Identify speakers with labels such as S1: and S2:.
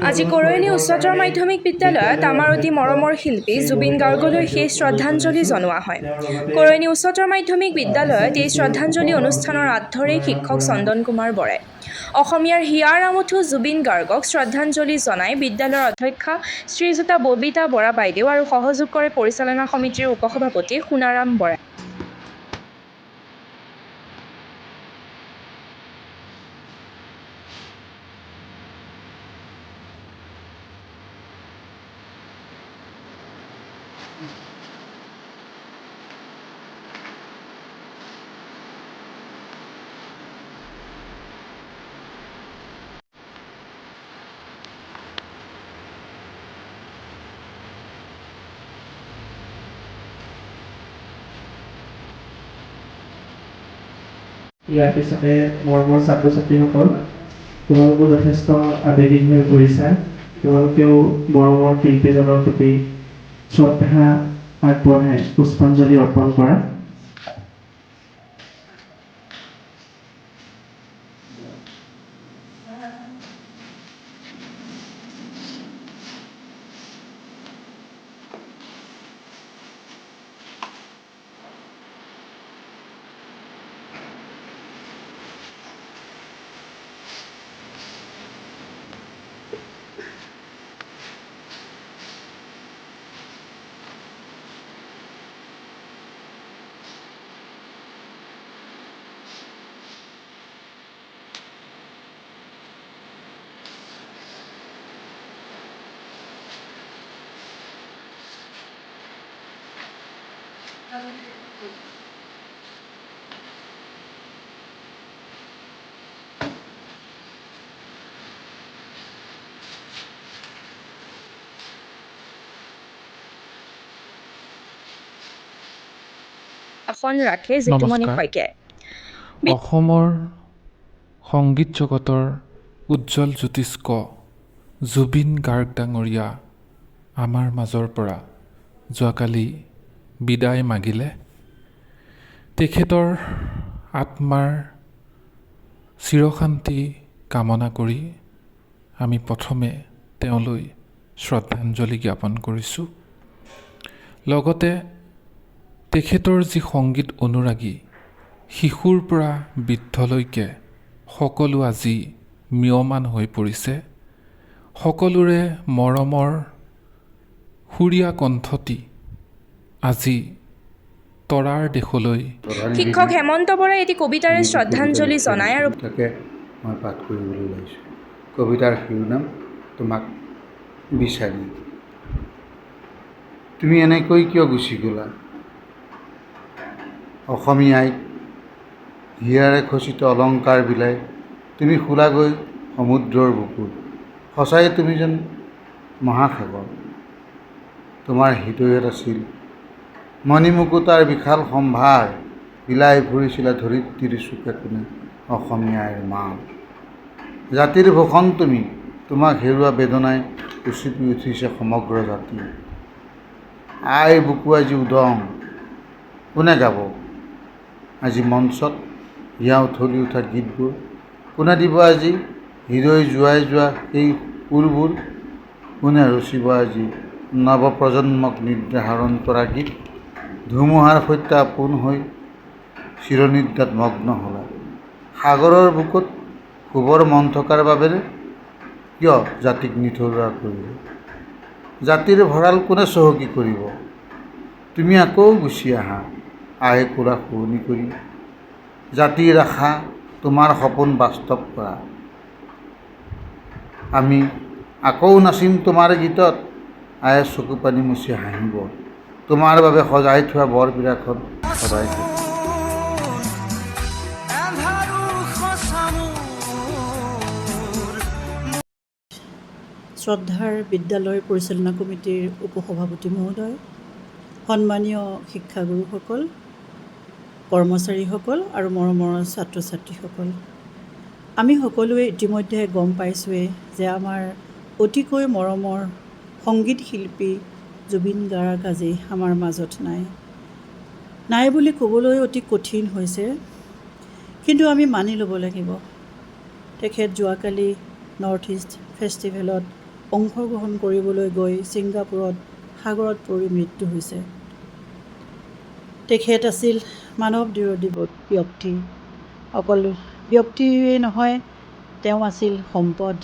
S1: আজি কৰৈনী উচ্চতৰ মাধ্যমিক বিদ্যালয়ত আমাৰ অতি মৰমৰ শিল্পী জুবিন গাৰ্গলৈ শেষ শ্ৰদ্ধাঞ্জলি জনোৱা হয়। কৰৈনী উচ্চতৰ মাধ্যমিক বিদ্যালয়ত এই শ্ৰদ্ধাঞ্জলি অনুষ্ঠানৰ আঁত ধৰে শিক্ষক চন্দন কুমাৰ বৰাই। অসমীয়াৰ হিয়াৰ আমঠু জুবিন গাৰ্গক শ্ৰদ্ধাঞ্জলি জনাই বিদ্যালয়ৰ অধ্যক্ষা শ্ৰীযুতা ববিতা বৰা বাইদেউ আৰু সহযোগ কৰে পৰিচালনা সমিতিৰ উপসভাপতি সোণাৰাম বৰাই।
S2: ইয়াৰ পিছতে মৰমৰ ছাত্ৰ ছাত্ৰীসকল, তোমালোকো যথেষ্ট আৱেগিক হৈ পৰিছা। তোমালোকেও মৰমৰ শিল্পীজনৰ প্ৰতি শ্ৰদ্ধা আগবঢ়াই পুষ্পাঞ্জলি অৰ্পণ কৰা।
S1: আসন ৰাখে জিতুমণি
S3: নমস্কাৰ।
S1: শইকীয়াই।
S3: অসমৰ সংগীত জগতৰ উজ্জ্বল জ্যোতিষ্ক জুবিন গাৰ্গ ডাঙৰীয়া আমাৰ মাজৰ পৰা যোৱাকালি বিদায় মাগিলে। তেখেতৰ আত্মাৰ চিৰশান্তি কামনা কৰি আমি প্ৰথমে তেওঁলৈ শ্ৰদ্ধাঞ্জলি জ্ঞাপন কৰিছোঁ। লগতে তেখেতৰ যি সংগীত অনুৰাগী শিশুৰ পৰা বৃদ্ধলৈকে সকলো আজি ম্ৰিয়মান হৈ পৰিছে। সকলোৰে মৰমৰ সুৰীয়া কণ্ঠটি আজি তৰাৰ দেশলৈ
S1: শিক্ষক হেমন্ত বৰাই এটি কবিতাৰে শ্ৰদ্ধাঞ্জলি জনায় আৰু
S4: তাকে মই পাঠ কৰিবলৈ ওলাইছোঁ। কবিতাৰ শিৰোনাম তোমাক বিচাৰি। তুমি এনেকৈ কিয় গুচি গ'লা? অসমীয়াইক হিয়াৰে খচিত অলংকাৰ বিলাই তুমি শোলাগৈ সমুদ্ৰৰ বুকুত। সঁচাই তুমি যেন মহাসাগৰ। তোমাৰ হৃদয়ত আছিল মণিমুকুতাৰ বিশাল সম্ভাৰ। বিলাই ফুৰিছিলা ধৰিত্ৰীৰ চুকে কোণে অসমীয়াৰ মান। জাতিৰ ভূষণ তুমি, তোমাক হেৰুৱা বেদনাই উচুপি উঠিছে সমগ্ৰ জাতি। আই বুকু আজি উদং, কোনে গাব আজি মঞ্চত হিয়া উঠলি উঠা গীতবোৰ? কোনে দিব আজি হৃদয় জোৱাই যোৱা সেই সুৰবোৰ? কোনে ৰচিব আজি নৱপ্ৰজন্মক নিদ্ৰা হৰণ কৰা গীত? ধুমুহাৰ সৈতে আপোন হৈ চিৰনিদ্ৰাত মগ্ন হ'লা। সাগৰৰ বুকুত শুবৰ মন থকাৰ বাবে কিয় জাতিক নিথৰুৱা কৰিলে? জাতিৰ ভঁৰাল কোনে চহকী কৰিব? তুমি আকৌ গুচি আহা আই কোলা শুৱনি কৰি। জাতিৰ আশা তোমাৰ সপোন বাস্তৱ কৰা। আমি আকৌ নাচিম তোমাৰ গীতত। আয়ে চকু পানী মুচি হাঁহিব। তোমাৰ বাবে সজাই থোৱা বৰপীৰাখন সদায় থাকিব।
S5: শ্ৰদ্ধাৰ বিদ্যালয় পৰিচালনা কমিটিৰ উপসভাপতি মহোদয়, সন্মানীয় শিক্ষাগুৰুসকল, কৰ্মচাৰীসকল আৰু মৰমৰ ছাত্ৰ ছাত্ৰীসকল, আমি সকলোৱে ইতিমধ্যে গম পাইছোঁৱেই যে আমাৰ অতিকৈ মৰমৰ সংগীত শিল্পী জুবিন গাৰ্গ আজি আমাৰ মাজত নাই বুলি ক'বলৈ অতি কঠিন হৈছে। কিন্তু আমি মানি ল'ব লাগিব, তেখেত যোৱাকালি নৰ্থ ইষ্ট ফেষ্টিভেলত অংশগ্ৰহণ কৰিবলৈ গৈ ছিংগাপুৰত সাগৰত পৰি মৃত্যু হৈছে। তেখেত আছিল মানৱ বিৰোধী ব্যক্তি। অকল ব্যক্তিয়েই নহয়, তেওঁ আছিল সম্পদ।